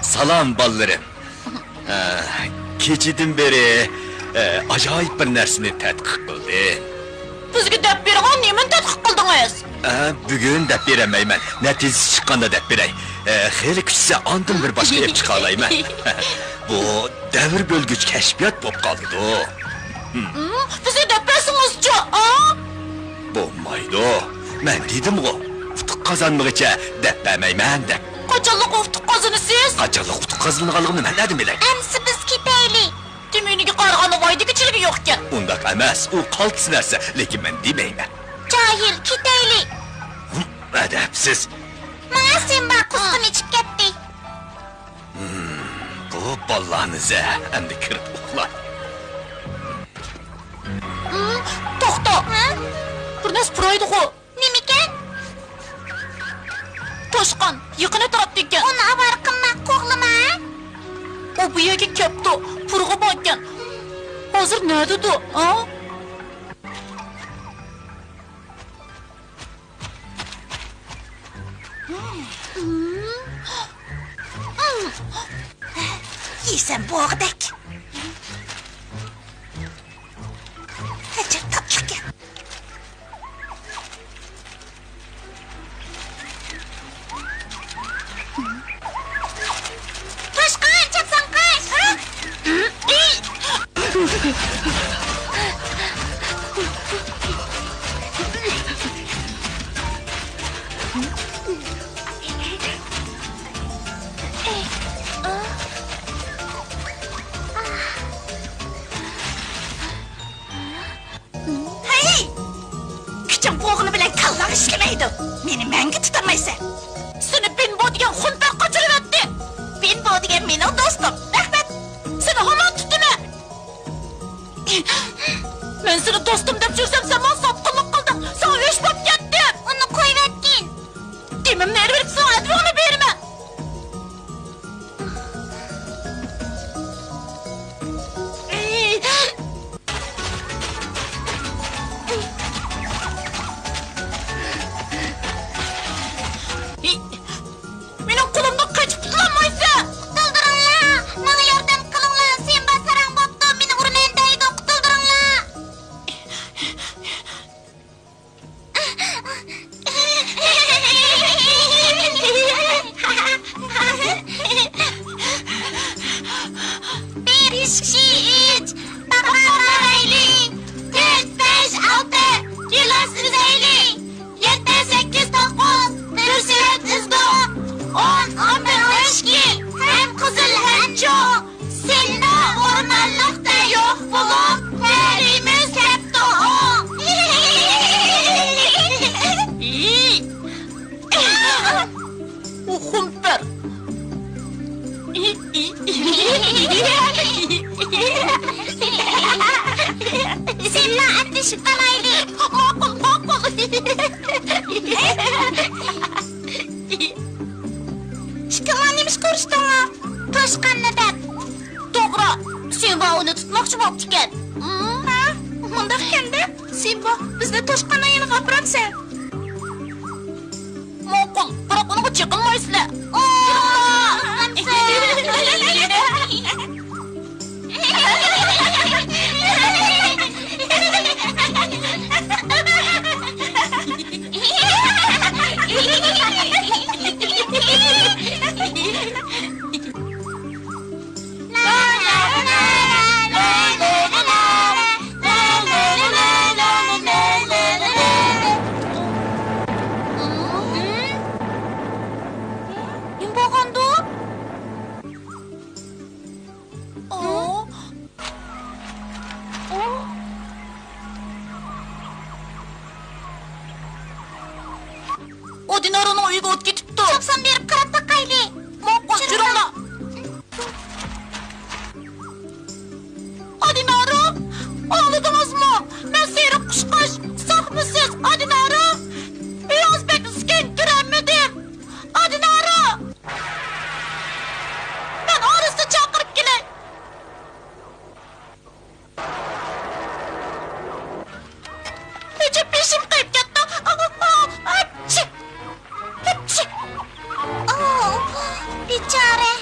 Salam ballarım. Keçidin beri acayip bir narsani tadqiq qildim. Bizga deb bergan nimani tadqiq qildingiz? Bugun deb beramayman. Natijasi chiqqanda deb beray. Xeyli kuchsa ondan bir boshqa deb chiqa olayman. Bu davr bo'lgich kashfiyot bo'lib qoldi-ku. Bizga deb bersingiz-chi, a? Bo'lmaydi. Men dedim-ku, utuq qozonmag'icha deb bermayman deb. Qachonliq utuq qozonisiz? Qachonliq utuq qozonganligini men nima bilay? Amsi biz ketaylik. Deminiga qaraganda voydigichiligi yo'q ekan. Undaq emas, u qaltis narsa, lekin men demayman. Jahil, ketaylik. Adabsiz. Mana sen bor qusqin ichib ketdi. Bu ballaniza, endi kirib uxla. To'xta. Bir narsa puraydi-ku. Nima ekan? Toshqon, yiqini turibdi ekan. Uni avar qilmoq qo'g'lima. O bu yerga kelibdi, purg'ib olgan. Hozir nerede-du, ha? Yiysen bo'g'dak. Hajat tatlık. Toshqon, chapsan qash. Hey! Küçük boğulu bilen kallar işlemeydi. Beni mengi tutamaysa. Seni Binbo degan xuntar qochirib etdi. Binbo degan mening do'stim. Rahmat. Seni hamon tutdimi? Men seni do'stim deb jursam, sen menga sotqinlik qilding. Sana yosh bo'lib ketdim. Uni qo'yib etgin. Demimni berib sana advoni berma. Mening qo'limdan qochib qutulolmaysa. Qutuldiringlar. Menga yordam qilinglar. Sen basarang bo'pti. Meni urmaydi, qutuldiringlar. Xunper. Senla ateşi kalaylı. Makul. Şıkıman demiş konuştun mu? Toşkan neden? Doğru. Sen bana onu tutmakçı mı optiken? Ha? Mındak kendi. Sen bana bizde toşkan ayını kapıram sen. Makul. Bırak onu çıkılmayız le. O Dinara'nın uyuga ot ketipti. Çapsan berip qarab taqayli. Moqqol, jurala. Adinara, ağladınızmı? Ben seyrip kuşkaş, sahmısız Adinara. Biraz beklisken göremedim. Adinara. Ben arası çakırıp geleyim. Ece peşim kayıp gitti. Bicara.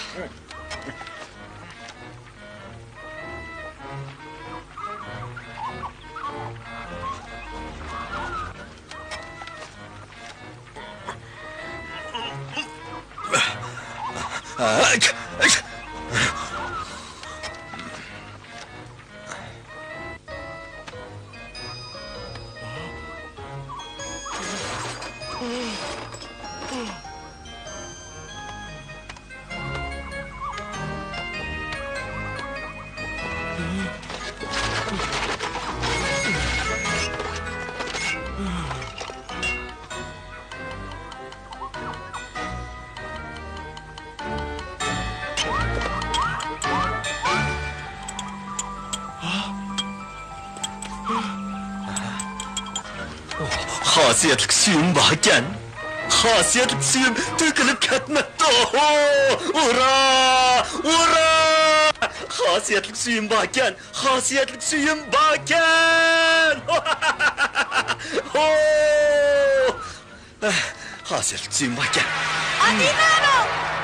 Xosiyatlik suyum bor ekan. Xosiyatlik suyum to'kilib ketmoqda. Ura! Xosiyatlik suyum bor ekan. Xosiyatlik suyum bor ekan. Xosiyatlik suyum bor ekan.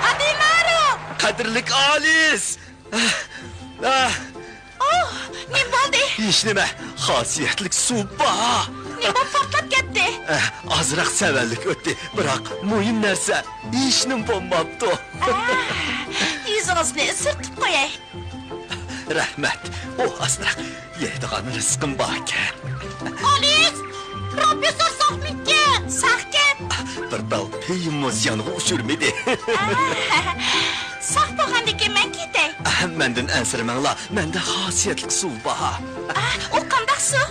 Adinaro. Qadrlik Alis. Ne bo'ldi? Hech nima. Xosiyatlik suv bor. Ne bu portlab ketdi? Azroq savallik o'tdi, biroq muhim narsa hech nima bo'lmabdi. Yüzünüzni sirtib qo'yay. Rahmat. O azroq yeydigan rizqim bor ekan. Alis! Professor saqmikan, saqkan. Bir dal peyimiz yanığı uçurmedi. Saq bo'lgandiki men ketay. Mendan ansirmanglar, menda xosiyatlik suv bor. O qanday suv?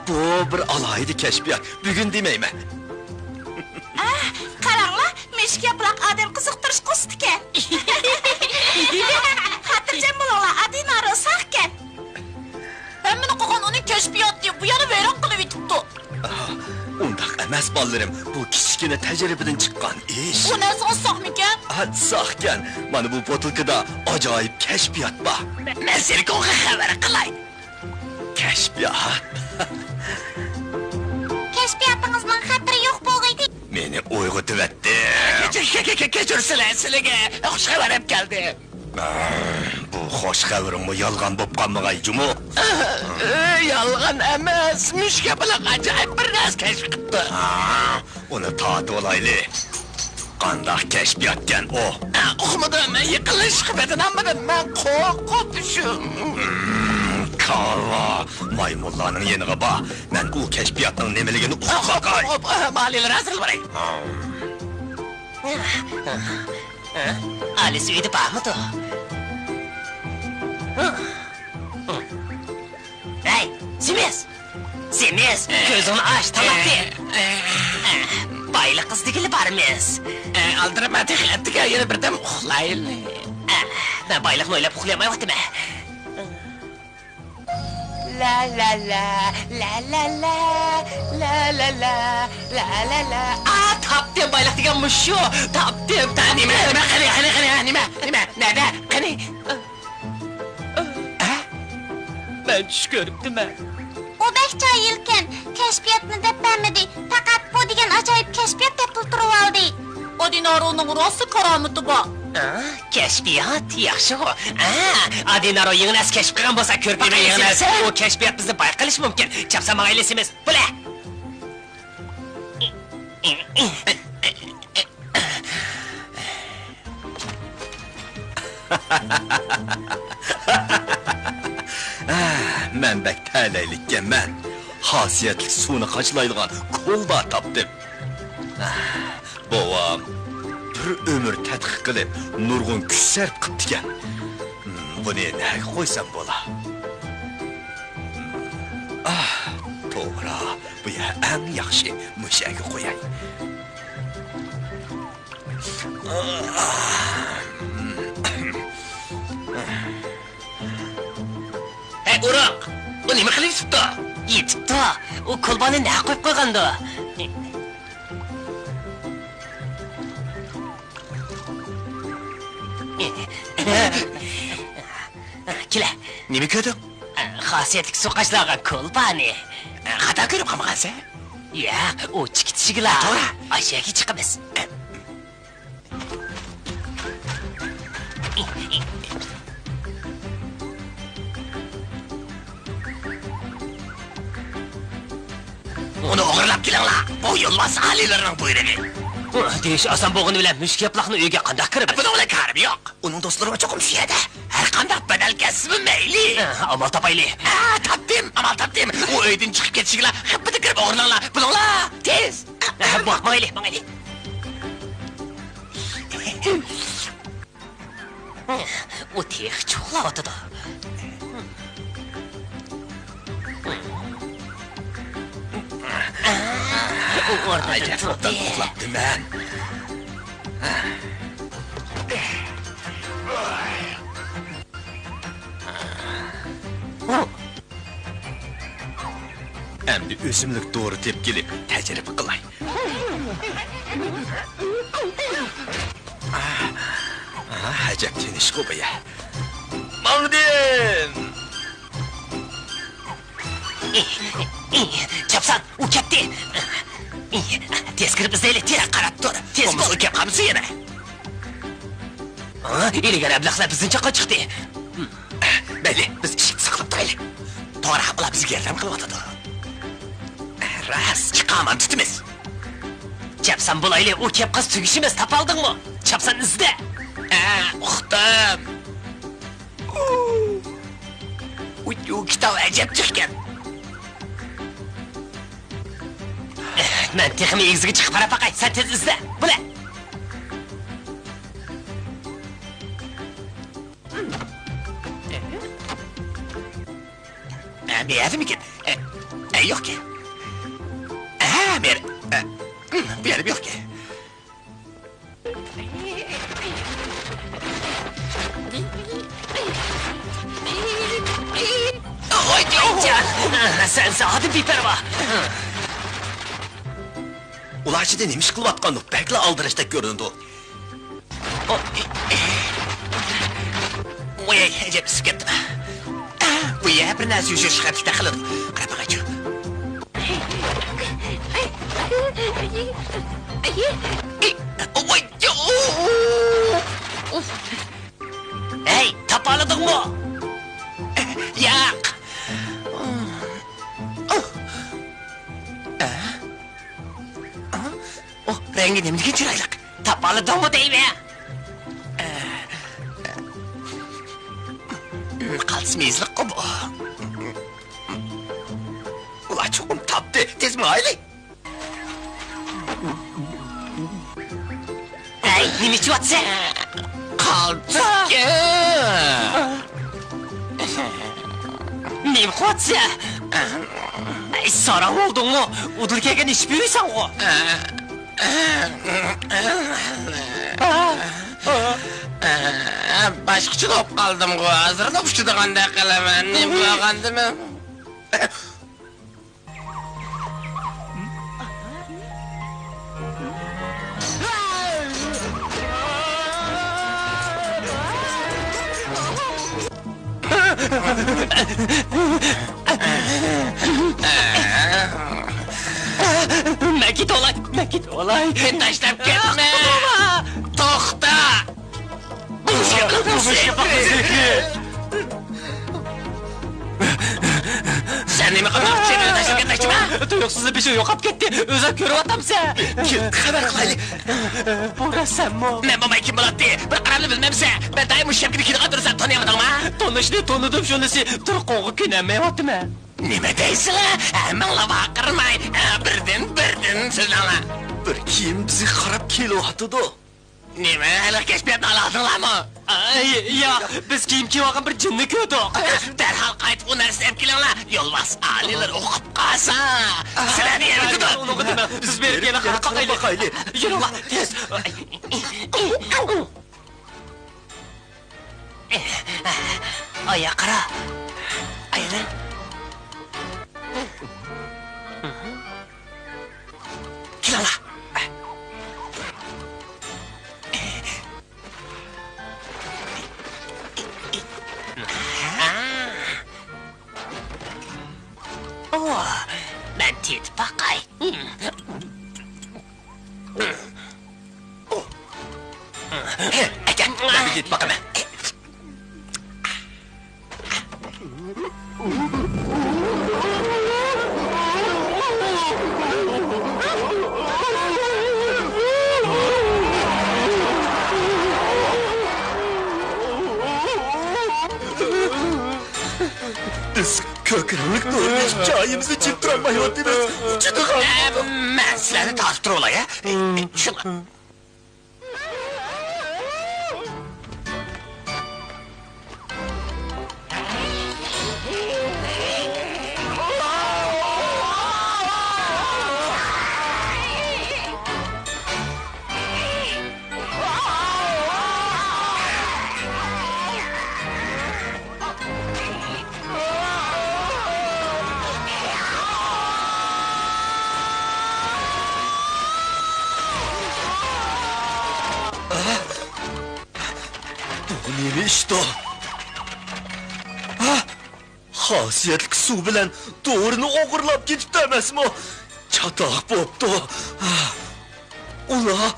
Bu bir alaydı keşfiyat. Bugün demeyme. Qaranglar, meshik yaproq odam qiziqtirish qo'sdi ekan. Xotirjam bo'linglar, Adinaro saqkan. Hammani qo'ygan uning keşfiyatı bu yana vayron qilib yetibdi. Undaq emas bolalarım. Bu kichkina tajribadan chiqqan ish. Bu narsa saqmikan? Saqkan. Mana bu botilkada ajoyib keşfiyat bor. Men seni qo'yga xabar qilay. Keşfiyat. Keşfiyatingizning xatiri yo'q bo'lg'aydi. Meni uyg'otibatdi. Kechirsilar sizlarga xush xabar olib keldi. Bu xo'sh xabaringmi yolg'on bo'lib qolmag'ay jumu? Yolg'on emas, mushka bilan ajoyib bir narsa kashf qildi. Uni tatib olayli. Qanday keşfiyatkan o? Uqmadim, yiqilish qilmadim, men qo'rqib tushim. Kala, maymunlarning yeniga bor. Men u keşfiyatning nimaligini uqib boqay. Maliyalar hazır bo'ling. Alis uyda bormidi? Hey, Semiz, ko'zini och, talab ber. baylık kız dikili barmıyız. Aldıramadık, ettik ya, yine birden uxlayın. Ben baylıkını öyle uxlayamayım, değil mi? La la la, la la la, la la la, la la la. Taptım baylık dikenmiş şu, taptım. Nime, nerede? Kani? Ben düş görüp, değil mi? O 5 yılken keşfiyatını dep vermedi. Fakat bu degen acayip keşfiyat dep tutturup aldı. O dinaronun rosu karamıtı bu. Keşfiyat, yaxşı o. Adinaro yığınaz keşf qilgan bo'lsa, ko'rpaqa yığınaz. O keşfiyat bizni bayqalish mumkin. Chapsama ailesimiz. Bula! Men bek ta'laylikka men xosiyatli suvni qachlaydigan kolba topdim. Bovam bir ömür tadqiq qilib, nurg'un kuch sarf qilibdi-kan. Buni nega qo'ysam bo'la? To'g'ri, bu ya eng yaxshi mushaga qo'yay. Uruq! Bu nima qilib yetibdi? Yetibdi. O kolbani nima qo'yib qo'ygandi? Kela. Nima ko'rding? Xosiyatli suv qashlagan kolbani. Xato ko'rib qolmagansan? Yo'q, u chiqitishiglar. To'g'ri. Aşağıya chiqamiz. Onu o'g'irlab kelinglar. Bu yo'lmas alilarning buyrug'i. Deyish oson bo'lgani bilan mushuk yaplaqni uyga qanday kirib? Buni ular karbi yo'q. Uning do'stlari cho'qim shu yerda. Har qanday badal kasbi mayli. Amal topaylik. Topdim, amal topdim. U uydan chiqib ketishinglar, hibida kirib o'g'irlanglar. Bilinglar, tez. Mayli, mayli. O tex cho'g'layotdi. O'rnida turdi. Uxlabdim men. Endi o'simlik to'g'ri tepkilib, tajriba qilay. Ajab tinish qo'ya. Mangdim. Chapsan, u ketdi. Tez kirib izlaylik, tez qarab tur. Tez Bo'lmasa kelib qolsa yana. Ilgari ablaqlar bizni chaqa chiqdi. Mayli, biz eshikni saqlab turaylik. To'g'ri haqlar bizga yordam qilyotadi. Ras, chiqaman tutimiz. Chapsan bo'layli, u kep qiz tugishimiz topaldingmi? Chapsan izda. Uxtam. U kitob ajab chiqgan. Men texmi egziga chiqib qarab baqay, sen tez izla. Bula. Bir yerimikin? Yok ki. Bir yerim yok ki. Sen saati bir perva. Ular ichida nima ish qilyotgandi? Bakla aldirishda ko'rindi u. Voy, ajab sikatdi. Bu yer bir narsa yushish chiqarishda qiladi. Qarab baqachi. Hey, topaladingmi? Yo'q. Rengi nimga chiroyli. Topaladingmi deymi? Qalsmizlik bu. Ular cho'qim topdi. Tezmi aylik. Hey, nima ichiyotsan? Qalbga. Nima qilyapsan? Ey, sarang oldingmi? Udilkaga ish buyursan-ku. Başqacha bo'lib qoldim-ku. Hozirda ushtidiganda qilaman. Men bo'lgandimi? Makit olay. Tashlab ketma. To'xta. Sen nima qilmoqchi? Tashlab ketmoqchimi? Tuyuqsiz bir şey yo'qolib ketdi. O'zim ko'ryapman-sa. Xabar qilaylik. Bo'rasanmi? Men bo'lmay kim bo'ladi? Bir qarabni bilmaysan. Ben doim o'sha yerga kelib tursan, taniyamadingmi? Tanishni tanidim shunisi. Tur qo'g'i kinamayaptimi? Nima deysiz? Menga baqirmay. Birdan sizlarga. Bir kim bizi qarab kelyapti-da. Nima? Hali kashfiyatni oladinglarmi? Ya, biz kiyim olgan bir jinni ko'rdik. Darhol qaytib uni istab kelinglar. Yo'lbars alilar o'qib qolsa. Sizlarni yerga tutib. Biz berib yana qarab Bakayli. Yuringlar, tez. Aya qara. Ayla. Kelinglar. Ben tet bakay. Gel, hadi git bakalım. Biz kökünlük doğru hikayemizi çiptirenmayotimiz. Uçudu kaldı. Ben sizlerle tartır olaya. Şuna. Nima ishdi? Ha? Xosiyatli suv bilan to'g'rini o'g'irlab ketibdi emasmi? Chatoq bo'pti. Ular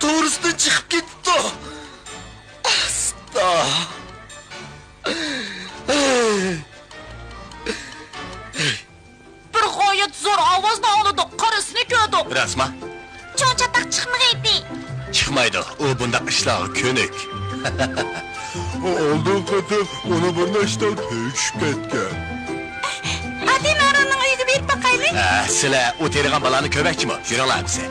to'g'risidan chiqib ketdi. Asta. Bir g'oyat zo'r ovozdan oldi, qarasini ko'rdim. Rasma? Cho'nchatoq chiqmaydi. Chiqmaydi. U bundaq ishlarga ko'nik. Oldun katı ona bana işte tushib ketgan. Adinaroning uyiga berib boqaylik. Sizlar u terigan balani ko'makchimi? Yuringlar biza.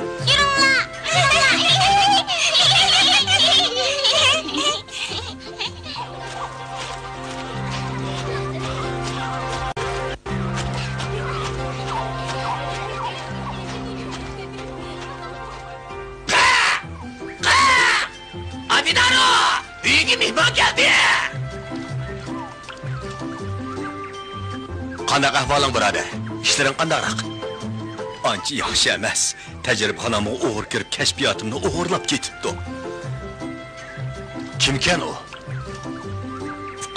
Adinaro! Uyga mehmon keldi. Qanday ahvoling birodar? İşlerin qandayroq? Ancha yaxshi emas. Tajribaxonamga o'g'ir kirib, kashfiyotimni o'g'irlab ketibdi. Kimkan u?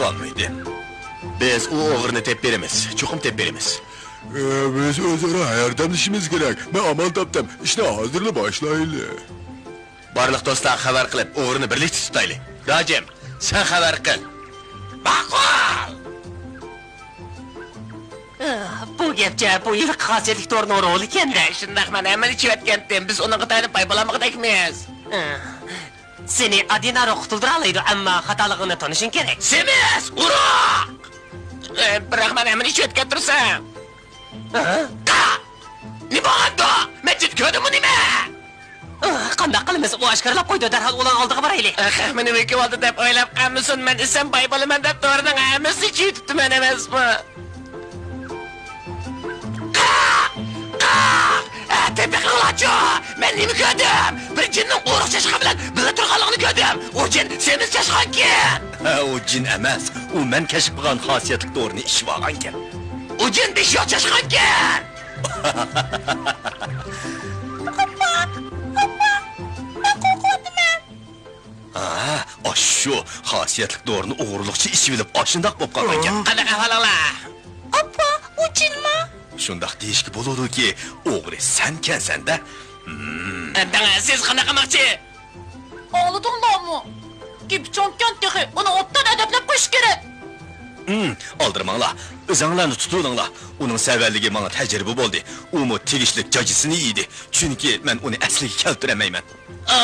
Qolmaydi. Biz u o'g'irni tep beramiz, chuqum tep beramiz. Biz o'zaro yordamlashishimiz kerak. Men amal topdim. Ishni hozirla boshlaylik. Barliq do'stlar xabar qilib, o'g'irni birlikda tutaylik. Rojim, sen xabar qil. Baqol! Bu gapcha bu yil xosiyatli to'rni o'rg'il ekan-da. Shundaq men hamma ichayotgandim. Biz uni qitayib paybalamaqdakmiz. Seni Adinaro qutuldira oladi, ammo xatoligini tanishing kerak. Semiz, uruq! Biroq men hamma ichayotgan tursam. Nima bo'ldi? Majid ko'rdimmi nima? Qanday qilamiz? U oshkorlab qo'ydi, darhol ularning oldiga boraylik. Meni nima bo'ldi deb o'ylab qolmasin. Men isam paybalaman deb to'g'ridan hammasi ichib men emasmi? Tepe qilachı! men nima ko'rdim? Bir jinning qo'riq chashqan bilan birga turganligini ko'rdim. O jin semiz chashqankan. Ha, o jin emas. U men kashf qilgan xosiyatli dorini ishib olgankan. O jin besh yo'q chashqankan. Ha, shu xosiyatli dorini o'g'irlikchi ishib olib, oshindaq bo'lib qolgankan. Qanaqa ahvolinglar? Appa, u jinmi? Shundaq deyishki bo'ladi-ki, o'g'ri senkansan-da. Dana siz qanaqa qilmoqchi? Oldinglarmi? Kipchonkan texi, uni otdan adablab qo'yish kerak. Aldırmanglar, o'zinglarni tutulinglar. Uning savalliga menga tajriba bo'ldi. U mo tegishlik jajisini yedi. Chunki men uni asliga keltiramayman.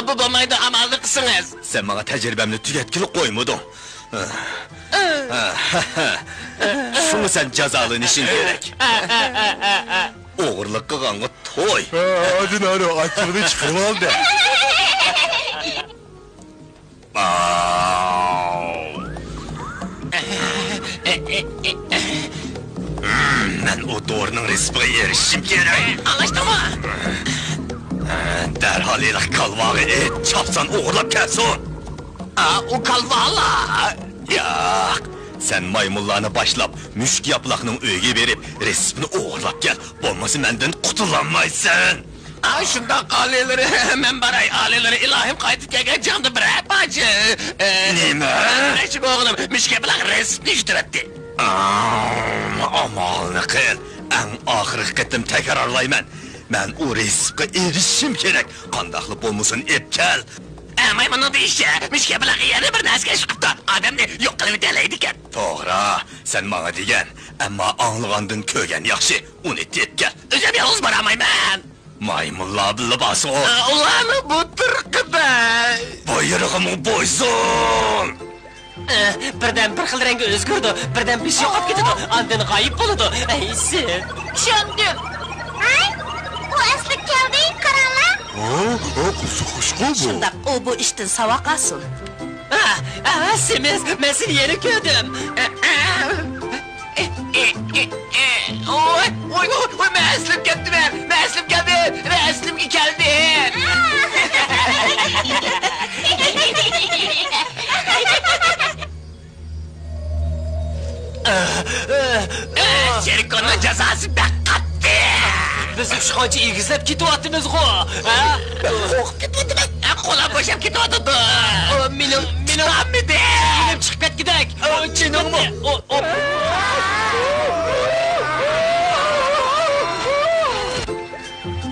Bu bo'lmaydi, amalni qilsangiz. Sen menga tajribamni tugatkili qo'ymading. Shuni sen jazolanishing kerak. O'g'irlik qilganga to'y. Adinaro achchig'ini chiqarib oldi. Men o do'rining rizqiga erishishim kerak. Anlashdingmi? Darhol iliq qalvog'i et chopsan o'g'irlab kelsin. O kalvala. Yo'q, sen maymunlarni boshlab mushuk yaproqning uyiga berib, resmini o'g'irlab kel. Bo'lmasa mendan qutulolmaysan. Shunda qalileri, men baray alileri ilohim qaytib kelgan jonda bir bacı. Nima? Nechib o'g'lim, mushuk bilan resmni ishtiratdi. Amalni qil. Eng oxirgi qatim takrorlayman. Men u rizqqa erishishim kerak. Qandaqli bo'lmasin ep kel. Maymunning deyişi, mushuk bilan yana bir narsaga chiqibdi. Odamni yo'q qilib delaydi ekan. To'g'ri, sen menga degan, ammo anglagandan ko'rgan yaxshi. Uni tep kel. O'zim yolg'iz boramayman. Maymunlar libası o. Ulanı bu tırkıda. Buyrug'imga bo'ysun. Birdan bir xil rangi o'zgardi, birdan besh yo'qolib ketadi, ondan g'oyib bo'ladi. Aysi. Tushundim. Ay, u asli keldi, qaranglar. Xushqu bu. Shundaq, u bu ishdan savoq olsin. Semiz, men seni yeni ko'rdim. Oy, ben aslim geldim. Ben aslim geldim. Şerikonun cezası pek kattı. Biz ushqonchi egizlab ketyapmiz g'o. Qo'rqib ketdim. Qo'lim bo'shab ketyapti. Mening hammidi. Menim chiqib ketgidek. Chiningmi?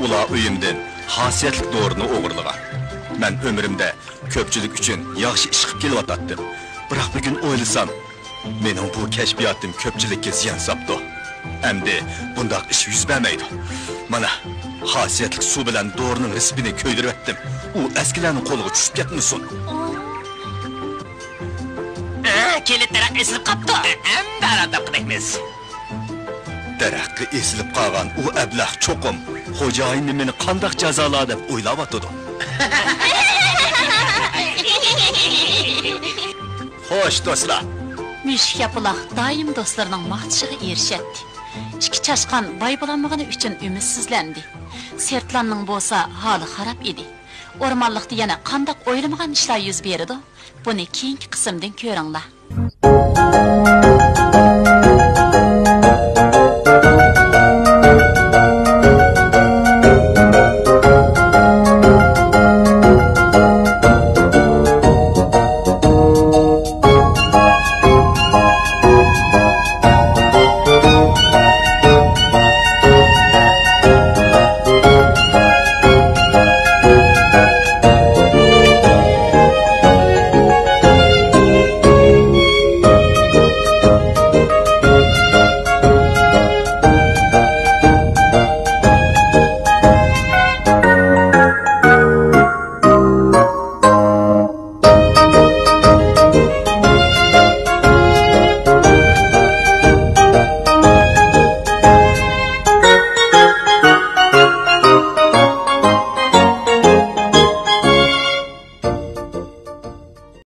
Ular uyimdan xosiyatli do'rini o'g'irlagan. Men umrimda ko'pchilik uchun yaxshi ish qilib kelyapatdim. Biroq bugun o'ylasam, mening bu kashfiyotim ko'pchilikka ziyon soldi. Endi bundoq ish yuz bermaydi. Mana xosiyatli suv bilan do'rining risbini ko'ydirib etdim. U eskilarning qo'liga tushib ketmasin. Kelitlar esilib qopti. Endi aradab qilamiz. Daraxtga esilib qolgan u ablah cho'qim xo'jayinni meni qandoq jazolar deb o'ylab o'tdi. Xo'sh do'stlar, Mushuk yaproq doim do'stlarining maqtishiga erishadi. Ikki chashqan boy bo'lmagani uchun umidsizlandi. Sertlanning bo'lsa holi xarob edi. O'rmonlikda yana qandoq o'ylamagan ishlar yuz berdi. Buni keyingi qismdan ko'ringlar.